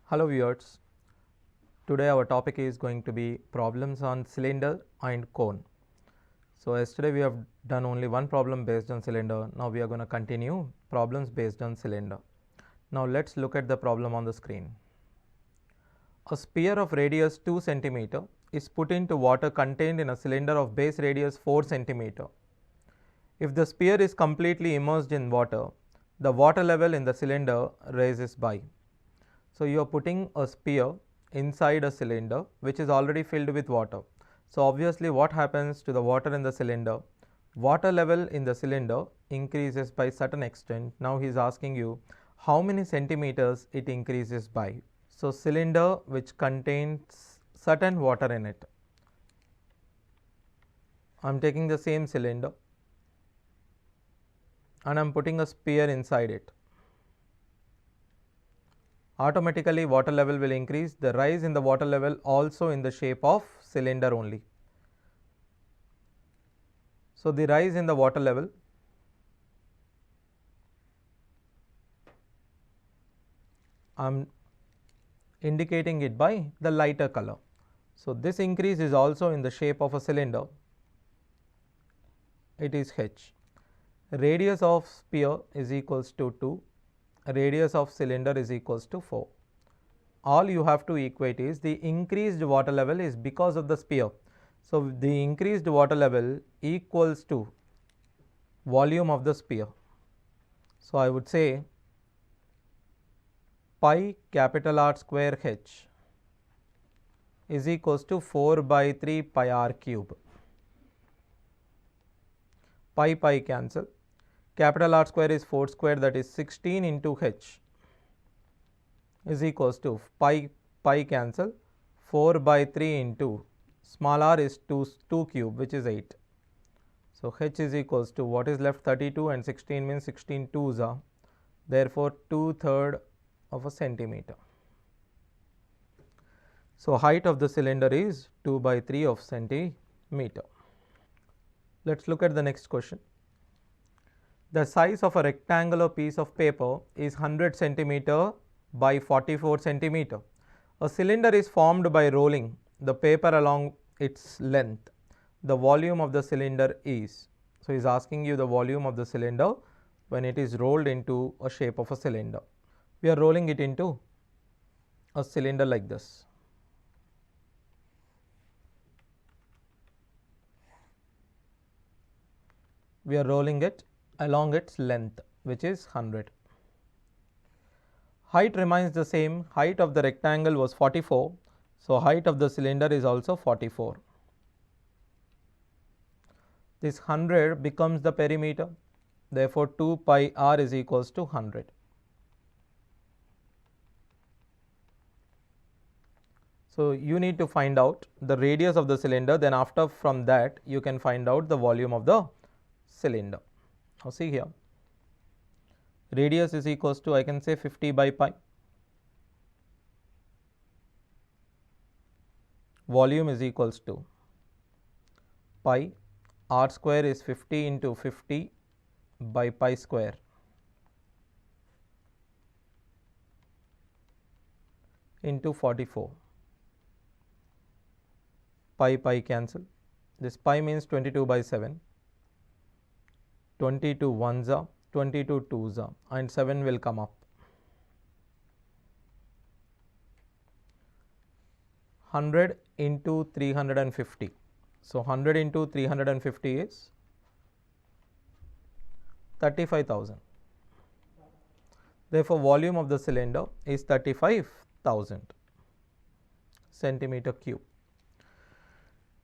Hello viewers, today our topic is going to be problems on cylinder and cone. So yesterday we have done only one problem based on cylinder. Now we are going to continue problems based on cylinder. Now let's look at the problem on the screen. A sphere of radius 2 cm is put into water contained in a cylinder of base radius 4 cm. If the sphere is completely immersed in water, the water level in the cylinder rises by. So you are putting a sphere inside a cylinder which is already filled with water. So obviously what happens to the water in the cylinder? Water level in the cylinder increases by certain extent. Now he is asking you how many centimeters it increases by. So cylinder which contains certain water in it. I am taking the same cylinder and I am putting a sphere inside it. Automatically water level will increase. The rise in the water level also in the shape of cylinder only. So the rise in the water level I am indicating it by the lighter color. So this increase is also in the shape of a cylinder. It is h. Radius of sphere is equals to 2. Radius of cylinder is equals to 4. All you have to equate is the increased water level is because of the sphere. So the increased water level equals to volume of the sphere. So I would say pi capital R square h is equals to 4 by 3 pi r cube. Pi cancel. Capital R square is 4 square, that is 16 into h is equals to pi cancel 4 by 3 into small r is 2 cube which is 8. So h is equals to what is left 32 and 16 means 16 2s are, therefore 2/3 of a centimeter. So height of the cylinder is 2 by 3 of centimeter. Let's look at the next question. The size of a rectangular piece of paper is 100 centimeter by 44 centimeter. A cylinder is formed by rolling the paper along its length. The volume of the cylinder is. So he is asking you the volume of the cylinder when it is rolled into a shape of a cylinder. We are rolling it into a cylinder like this. We are rolling it along its length, which is 100. Height remains the same. Height of the rectangle was 44. So height of the cylinder is also 44. This 100 becomes the perimeter. Therefore 2 pi r is equals to 100. So you need to find out the radius of the cylinder, then after from that you can find out the volume of the cylinder. Now see here, radius is equals to, I can say 50 by pi. Volume is equals to pi. R square is 50 into 50 by pi square into 44. Pi cancel. This pi means 22 by 7. 22 1s are, 22 2s are, and 7 will come up. 100 into 350. So 100 into 350 is 35,000. Therefore volume of the cylinder is 35,000 centimeter cube.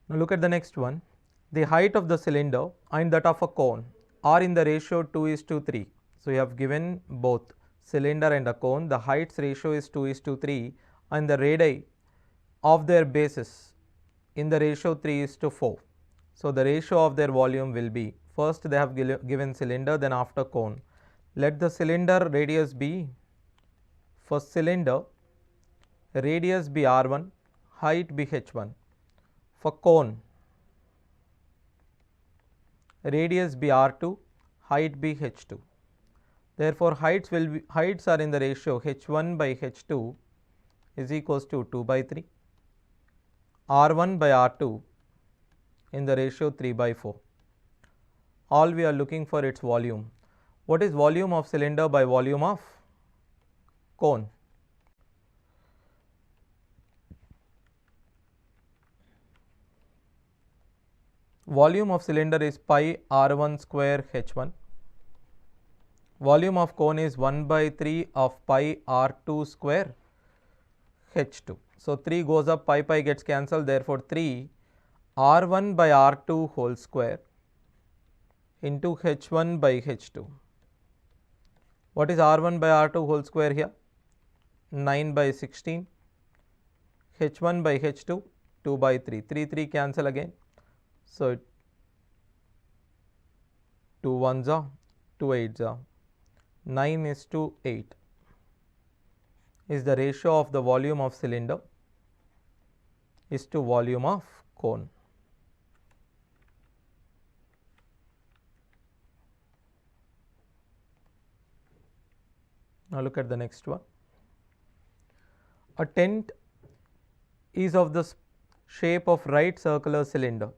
Now look at the next one. The height of the cylinder and that of a cone are in the ratio 2:3. So you have given both cylinder and a cone. The heights ratio is 2:3 and the radii of their bases in the ratio 3:4. So the ratio of their volume will be, first they have given cylinder, then after cone. Let the cylinder radius be, for cylinder radius be r1, height be h1. For cone radius be r2, height be h2. Therefore heights are in the ratio h1 by h2 is equals to 2 by 3, R1 by R2 in the ratio 3 by 4. All we are looking for its volume. What is volume of cylinder by volume of cone? Volume of cylinder is pi R1 square H1. Volume of cone is 1 by 3 of pi R2 square H2. So 3 goes up, pi gets cancelled, therefore 3 R1 by R2 whole square into H1 by H2. What is R1 by R2 whole square here? 9 by 16. H1 by H2, 2 by 3. 3 cancel again. So 2 1s are 2 8s are 9 is to 8 is the ratio of the volume of cylinder is to volume of cone. Now look at the next one. A tent is of the shape of right circular cylinder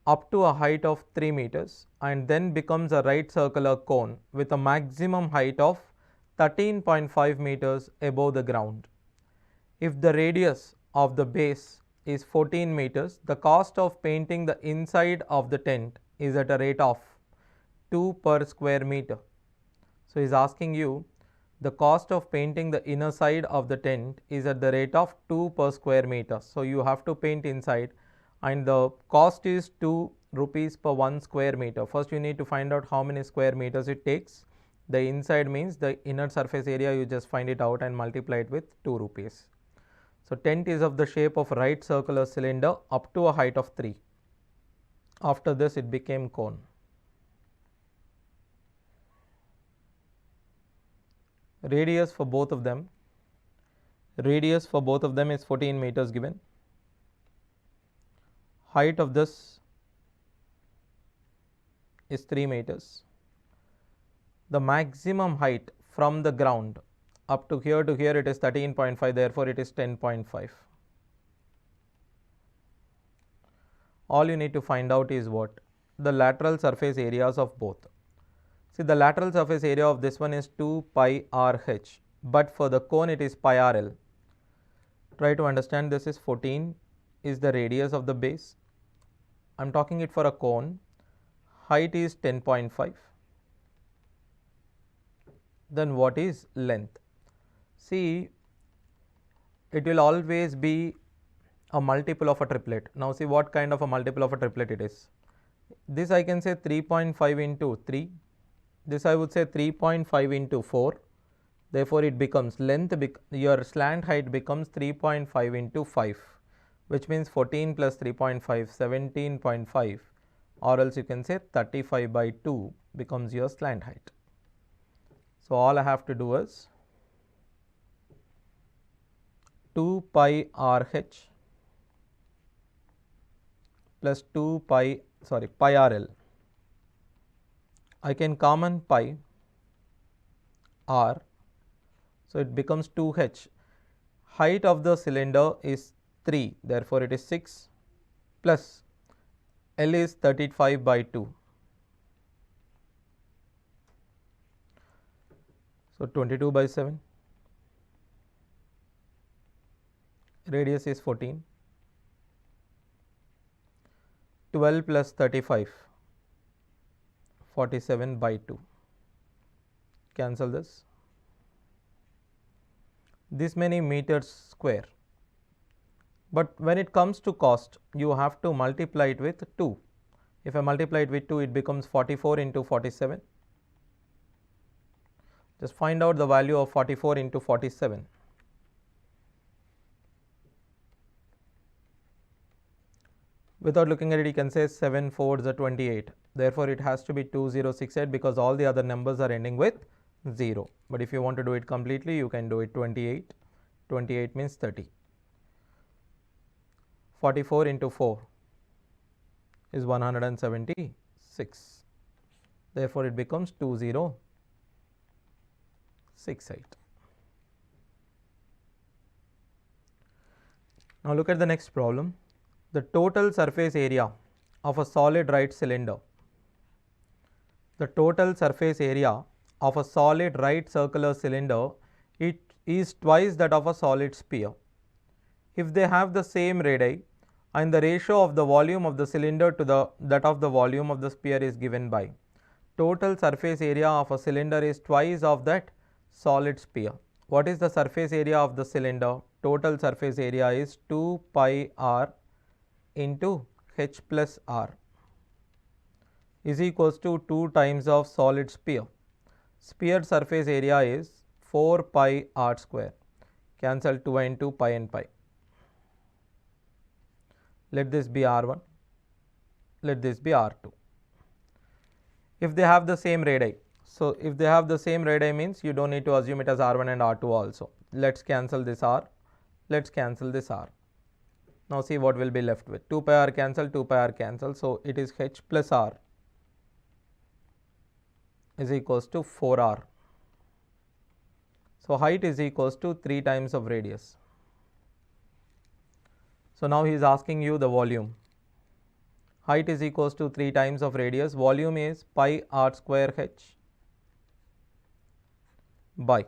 up to a height of 3 meters and then becomes a right circular cone with a maximum height of 13.5 meters above the ground. If the radius of the base is 14 meters, the cost of painting the inside of the tent is at a rate of 2 per square meter. So, he is asking you the cost of painting the inner side of the tent is at the rate of 2 per square meter. So, you have to paint inside and the cost is 2 rupees per 1 square meter. First, you need to find out how many square meters it takes. The inside means the inner surface area, you just find it out and multiply it with 2 rupees. So, tent is of the shape of right circular cylinder up to a height of 3. After this, it became cone. Radius for both of them is 14 meters given. Height of this is 3 meters. The maximum height from the ground up to here it is 13.5, therefore it is 10.5. All you need to find out is what? The lateral surface areas of both. See, the lateral surface area of this one is 2 pi RH, but for the cone it is pi RL. Try to understand, this is 14 is the radius of the base. I am talking it for a cone. Height is 10.5. Then what is length? See, it will always be a multiple of a triplet. Now see what kind of a multiple of a triplet it is. This I can say 3.5 into 3. This I would say 3.5 into 4. Therefore, it becomes length, your slant height becomes 3.5 into 5, which means 14 plus 3.5, 17.5, or else you can say 35 by 2 becomes your slant height. So, all I have to do is 2 pi RH plus pi RL. I can common pi R, so it becomes 2h. Height of the cylinder is 3, therefore it is 6 plus L is 35 by 2. So 22 by 7. Radius is 14. 12 plus 35. 47 by 2. Cancel this. This many meters square. But when it comes to cost, you have to multiply it with 2. If I multiply it with 2, it becomes 44 into 47. Just find out the value of 44 into 47. Without looking at it, you can say 7 4s are 28. Therefore, it has to be 2068 because all the other numbers are ending with 0. But if you want to do it completely, you can do it 28. 28 means 30. 44 into 4 is 176. Therefore, it becomes 2068. Now look at the next problem. The total surface area of a solid right cylinder. The total surface area of a solid right circular cylinder, it is twice that of a solid sphere. If they have the same radii and the ratio of the volume of the cylinder to that of the volume of the sphere is given by, total surface area of a cylinder is twice of that solid sphere. What is the surface area of the cylinder? Total surface area is 2 pi r into h plus r is equals to 2 times of solid sphere. Sphere surface area is 4 pi r square. Cancel 2 and 2, pi and pi. Let this be r1, let this be r2. If they have the same radii, so if they have the same radii means you don't need to assume it as r1 and r2 also. Let's cancel this r, let's cancel this r. Now see what will be left with. 2 pi r cancel, 2 pi r cancel, so it is h plus r is equals to 4r. So height is equals to 3 times of radius. So now he is asking you the volume. Height is equals to 3 times of radius. Volume is pi r square h by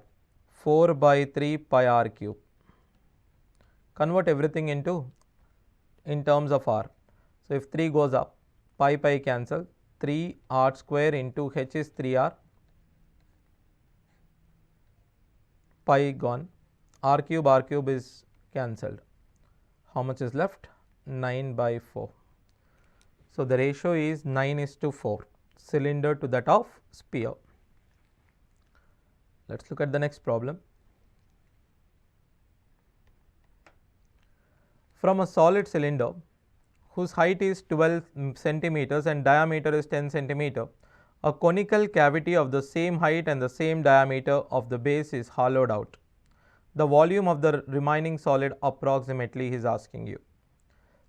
4 by 3 pi r cube. Convert everything in terms of r. So if 3 goes up, pi pi cancel, 3 r square into h is 3r, pi gone, r cube is cancelled. How much is left? 9 by 4. So the ratio is 9:4, cylinder to that of sphere. Let's look at the next problem. From a solid cylinder whose height is 12 centimeters and diameter is 10 centimeter, a conical cavity of the same height and the same diameter of the base is hollowed out. The volume of the remaining solid approximately he is asking you.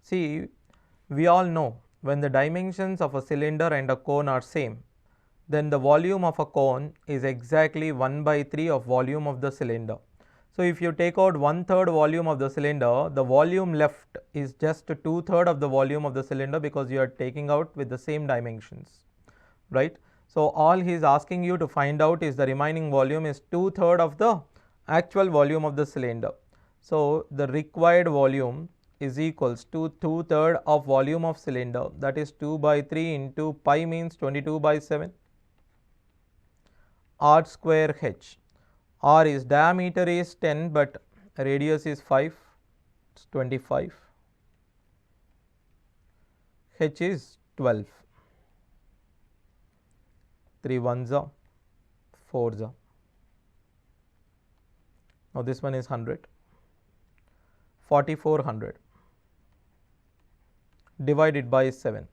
See, we all know when the dimensions of a cylinder and a cone are same, then the volume of a cone is exactly 1 by 3 of volume of the cylinder. So if you take out 1/3 volume of the cylinder, the volume left is just 2/3 of the volume of the cylinder because you are taking out with the same dimensions, right? So all he is asking you to find out is the remaining volume is 2/3 of the actual volume of the cylinder. So the required volume is equals to 2/3 of volume of cylinder, that is 2 by 3 into pi means 22 by 7 r square h. R is diameter is 10 but radius is 5, it's 25. H is 12. 3 1s, 4s. Now this one is 100. 4400 divided by 7.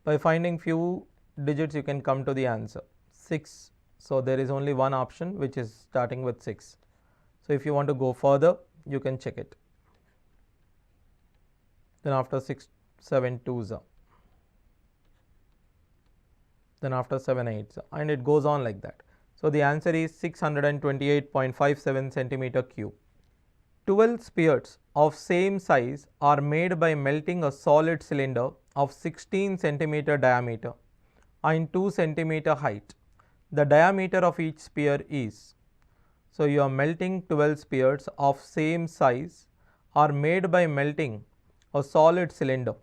By finding few digits you can come to the answer. 6. So there is only one option which is starting with 6. So if you want to go further, you can check it. Then after 6, 7 2s. Then after 7 8s, and it goes on like that. So the answer is 628.57 centimeter cube. 12 spheres of same size are made by melting a solid cylinder of 16 centimeter diameter and 2 centimeter height. The diameter of each sphere is. So you are melting 12 spheres of same size are made by melting a solid cylinder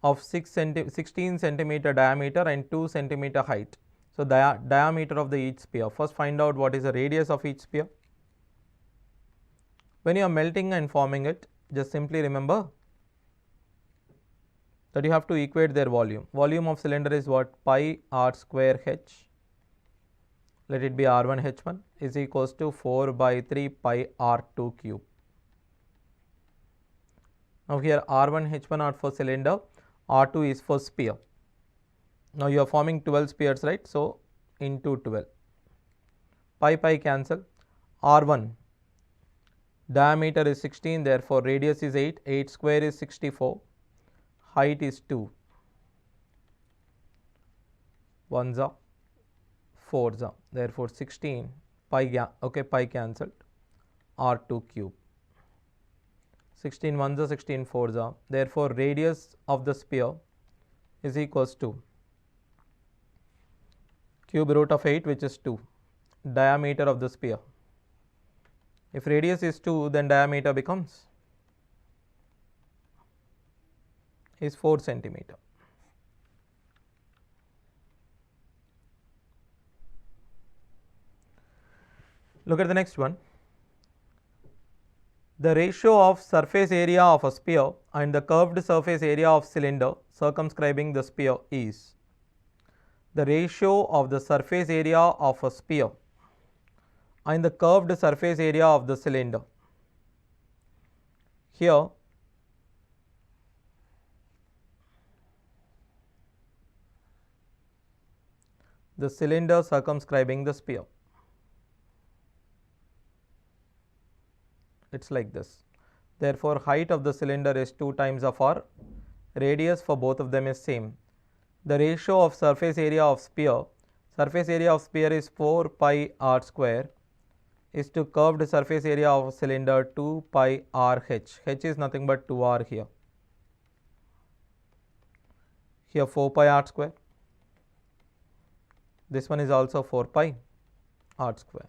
of 16 centimeter diameter and 2 centimeter height. So the diameter of the each sphere. First find out what is the radius of each sphere. When you are melting and forming it, just simply remember that you have to equate their volume. Volume of cylinder is what? Pi r square h. Let it be r1 h1 is equals to 4 by 3 pi r2 cube. Now here r1 h1 are for cylinder, r2 is for sphere. Now you are forming 12 spheres, right? So into 12. Pi pi cancel. R1 diameter is 16, therefore radius is 8. 8 square is 64. Height is 2. 1s, 4s, therefore 16. Pi, okay, pi cancelled. r2 cube. 16 1s 16 4s. Therefore, radius of the sphere is equals to cube root of 8, which is 2, diameter of the sphere. If radius is 2, then diameter becomes 4 centimeter. Look at the next one. The ratio of surface area of a sphere and the curved surface area of cylinder circumscribing the sphere is. The ratio of the surface area of a sphere and the curved surface area of the cylinder. Here, the cylinder circumscribing the sphere. It is like this. Therefore, height of the cylinder is 2 times of r, radius for both of them is same. The ratio of surface area of sphere is 4 pi r square is to curved surface area of cylinder 2 pi r h. H is nothing but 2r here. Here 4 pi r square. This one is also 4 pi r square.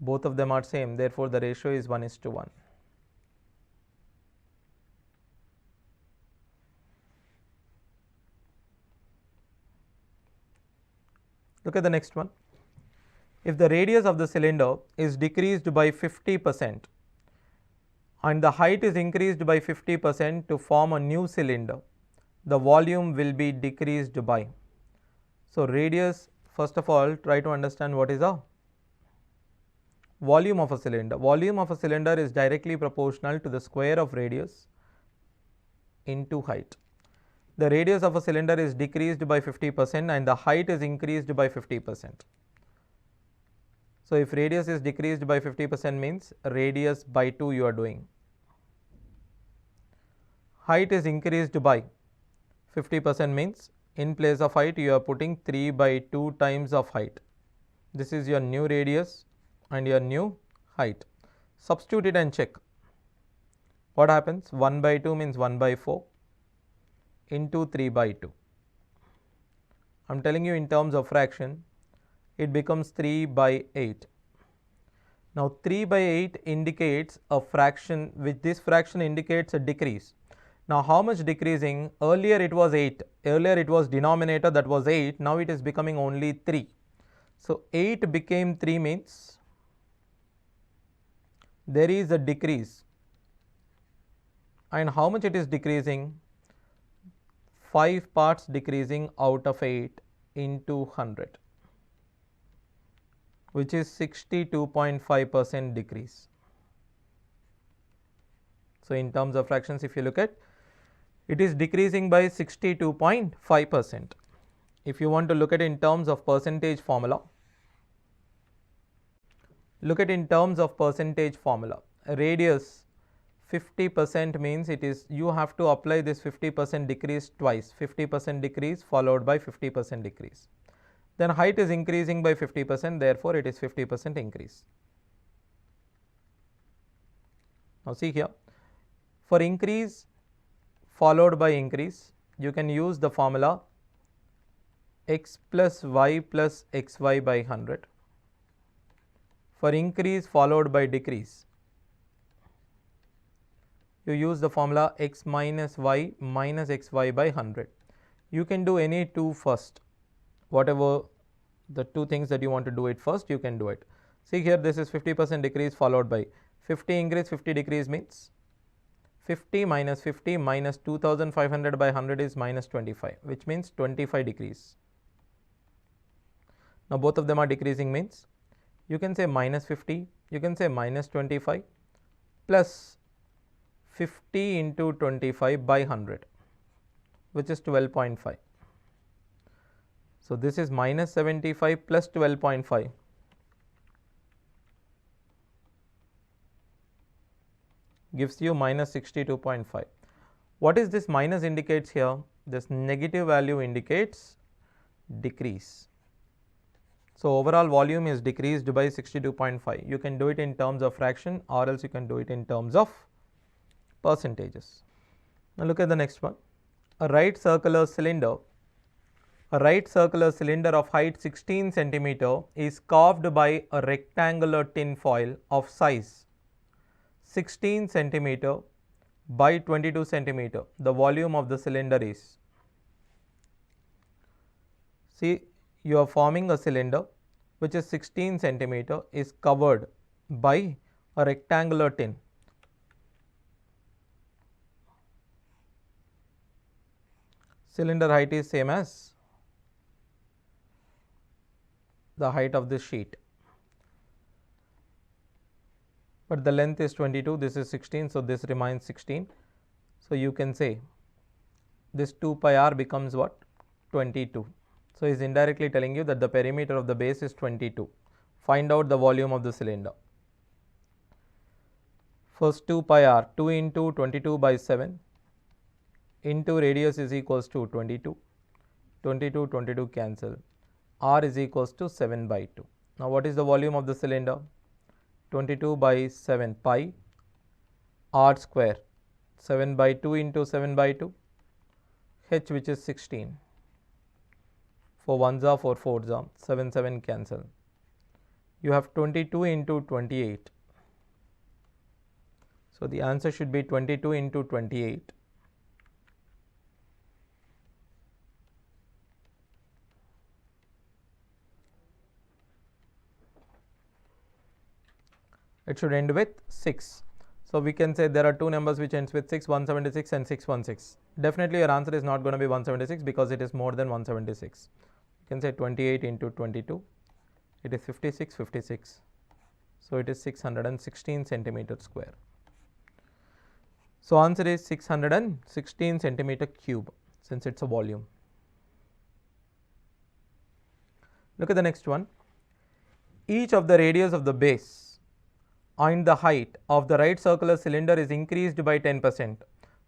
Both of them are same, therefore, the ratio is 1:1. Look at the next one. If the radius of the cylinder is decreased by 50% and the height is increased by 50% to form a new cylinder, the volume will be decreased by. So, radius, first of all, try to understand what is a volume of a cylinder. Volume of a cylinder is directly proportional to the square of radius into height. The radius of a cylinder is decreased by 50% and the height is increased by 50%. So, if radius is decreased by 50% means radius by 2 you are doing. Height is increased by 50% means in place of height you are putting 3 by 2 times of height. This is your new radius and your new height. Substitute it and check. What happens? 1 by 2 means 1 by 4 into 3 by 2. I am telling you in terms of fraction, it becomes 3 by 8. Now, 3 by 8 indicates a fraction, which this fraction indicates a decrease. Now, how much decreasing? Earlier it was 8, earlier it was denominator, that was 8, now it is becoming only 3. So, 8 became 3 means there is a decrease. And how much it is decreasing? 5 parts decreasing out of 8 into 100, which is 62.5% decrease. So, in terms of fractions, if you look at, it is decreasing by 62.5%. If you want to look at in terms of percentage formula, look at in terms of percentage formula. Radius 50% means it is, you have to apply this 50% decrease twice, 50% decrease followed by 50% decrease. Then height is increasing by 50%, therefore, it is 50% increase. Now, see here, for increase followed by increase, you can use the formula x plus y plus xy by 100. For increase followed by decrease, you use the formula x minus y minus xy by 100. You can do any two first, whatever the two things that you want to do it first, you can do it. See here, this is 50% decrease followed by 50 increase, 50 decrease means 50 minus 50 minus 2500 by 100 is minus 25, which means 25 decrease. Now, both of them are decreasing means you can say minus 50, you can say minus 25 plus 50 into 25 by 100, which is 12.5. So, this is minus 75 plus 12.5. Gives you minus 62.5. What is this minus indicates here? This negative value indicates decrease. So overall volume is decreased by 62.5. You can do it in terms of fraction, or else you can do it in terms of percentages. Now look at the next one. A right circular cylinder of height 16 centimeter is carved by a rectangular tin foil of size 16 centimeter by 22 centimeter. The volume of the cylinder is. See, you are forming a cylinder which is 16 centimeter, is covered by a rectangular tin. Cylinder height is same as the height of this sheet, but the length is 22, this is 16, so this remains 16. So you can say this 2 pi r becomes what? 22. So he is indirectly telling you that the perimeter of the base is 22. Find out the volume of the cylinder. First 2 pi r, 2 into 22 by 7 into radius is equals to 22. 22 cancel. R is equals to 7 by 2. Now what is the volume of the cylinder? 22 by 7 pi r square. 7 by 2 into 7 by 2. H, which is 16. 4 1s are 4 4s are 7 cancel. You have 22 into 28. So the answer should be 22 into 28. It should end with 6. So we can say there are two numbers which ends with 6, 176 and 616. Definitely your answer is not going to be 176 because it is more than 176. You can say 28 into 22. It is 56. So it is 616 centimeter square. So answer is 616 centimeter cube, since it's a volume. Look at the next one. Each of the radius of the base and the height of the right circular cylinder is increased by 10%.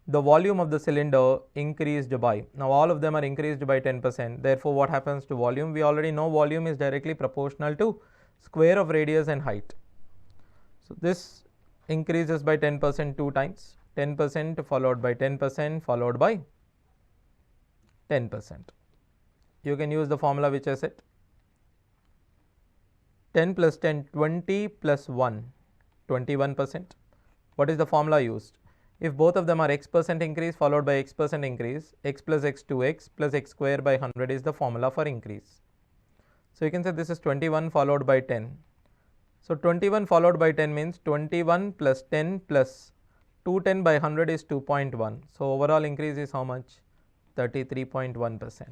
The volume of the cylinder increased by. Now all of them are increased by 10%. Therefore what happens to volume? We already know volume is directly proportional to square of radius and height. So this increases by 10% 2 times. 10% followed by 10% followed by 10%. You can use the formula which I said. 10 plus 10, 20 plus 1, 21%. What is the formula used? If both of them are x% increase followed by x% increase, x plus x 2x plus x square by 100 is the formula for increase. So you can say this is 21 followed by 10. So 21 followed by 10 means 21 plus 10 plus 210 by 100 is 2.1. So overall increase is how much? 33.1%.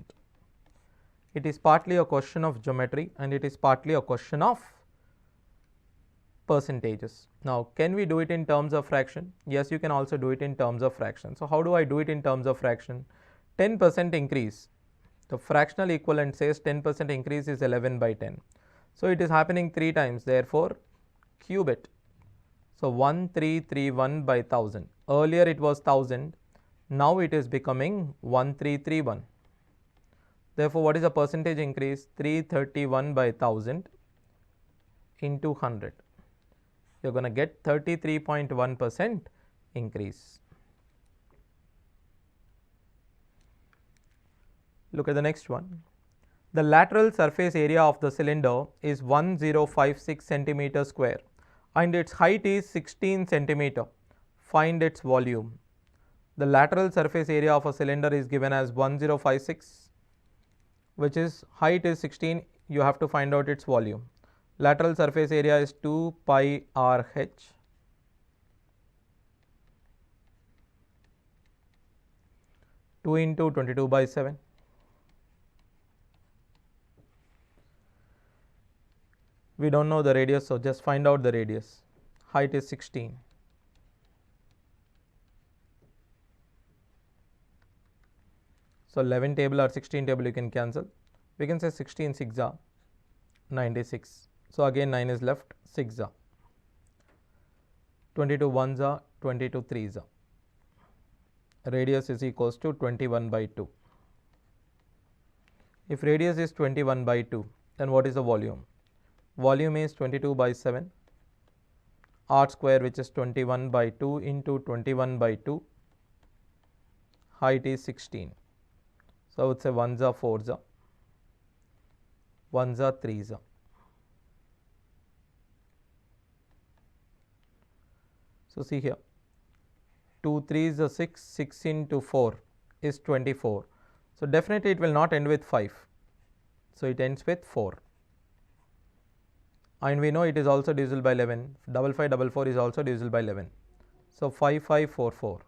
It is partly a question of geometry and it is partly a question of percentages. Now can we do it in terms of fraction? Yes, you can also do it in terms of fraction. So how do I do it in terms of fraction? 10% increase. The fractional equivalent says 10% increase is 11 by 10. So it is happening 3 times, therefore cube it. So 1331 by 1000. Earlier it was 1000, now it is becoming 1331. Therefore what is the percentage increase? 331 by 1000 into 100. You are going to get 33.1% increase. Look at the next one. The lateral surface area of the cylinder is 1056 centimeter square and its height is 16 centimeter. Find its volume. The lateral surface area of a cylinder is given as 1056, which is height is 16. You have to find out its volume. Lateral surface area is 2 pi r h. Two into 22 by 7. We don't know the radius, so just find out the radius. Height is 16. So 11 table or 16 table you can cancel. We can say 16 6 96. So again 9 is left, 6 22 1s 22 3s. Radius is equals to 21 by 2. If radius is 21 by 2, then what is the volume? Volume is 22 by 7, r square, which is 21 by 2 into 21 by 2, height is 16. So I would say 1 𝗧 4 𝗧, 1 𝗧 3 𝗧. So see here, 2 3s are 6, 6 into 4 is 24. So definitely it will not end with 5. So it ends with 4. And we know it is also divisible by 11. 55544 is also divisible by 11. So 5544.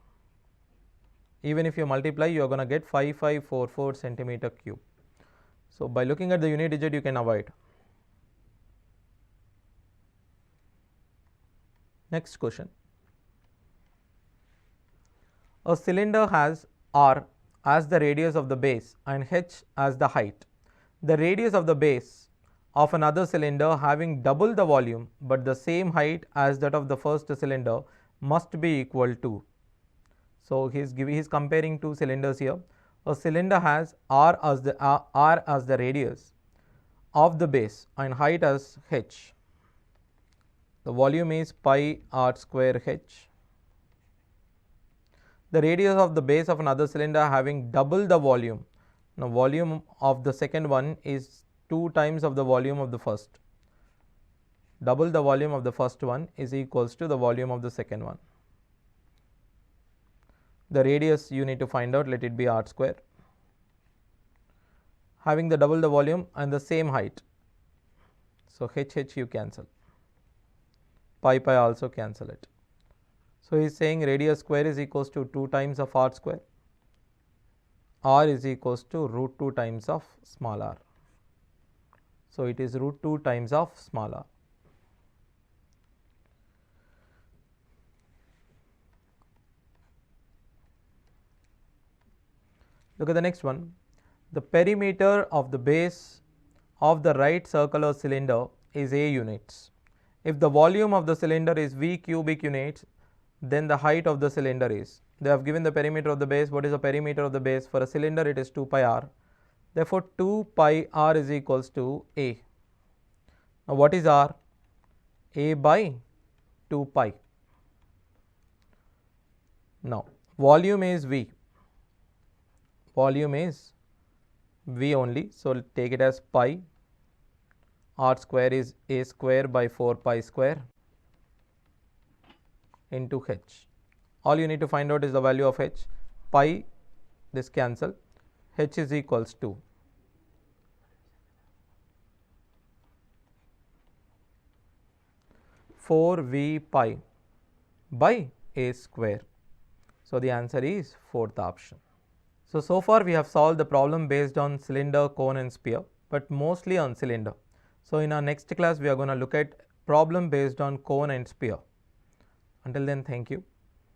Even if you multiply, you are going to get 5544 centimeter cube. So by looking at the unit digit, you can avoid. Next question. A cylinder has r as the radius of the base and h as the height. The radius of the base of another cylinder having double the volume but the same height as that of the first cylinder must be equal to. So he is comparing two cylinders here. A cylinder has r as the radius of the base and height as h. The volume is pi r square h. The radius of the base of another cylinder having double the volume. Now volume of the second one is 2 times of the volume of the first. Double the volume of the first one is equals to the volume of the second one. The radius you need to find out, let it be r square. Having the double the volume and the same height. So h you cancel. Pi also cancel it. So he is saying radius square is equals to 2 times of r square. R is equals to root 2 times of small r. So it is root 2 times of small r. Look at the next one. The perimeter of the base of the right circular cylinder is a units. If the volume of the cylinder is v cubic units, then the height of the cylinder is. They have given the perimeter of the base. What is the perimeter of the base? For a cylinder it is 2 pi r. Therefore 2 pi r is equals to a. Now what is r? A by 2 pi. Now volume is v. Volume is v only. So take it as pi. R square is a square by 4 pi square into h. All you need to find out is the value of h. Pi, this cancel. H is equals to 4v pi by a square. So the answer is 4th option. So far we have solved the problem based on cylinder, cone and sphere, but mostly on cylinder. So in our next class we are going to look at problem based on cone and sphere. Until then, thank you.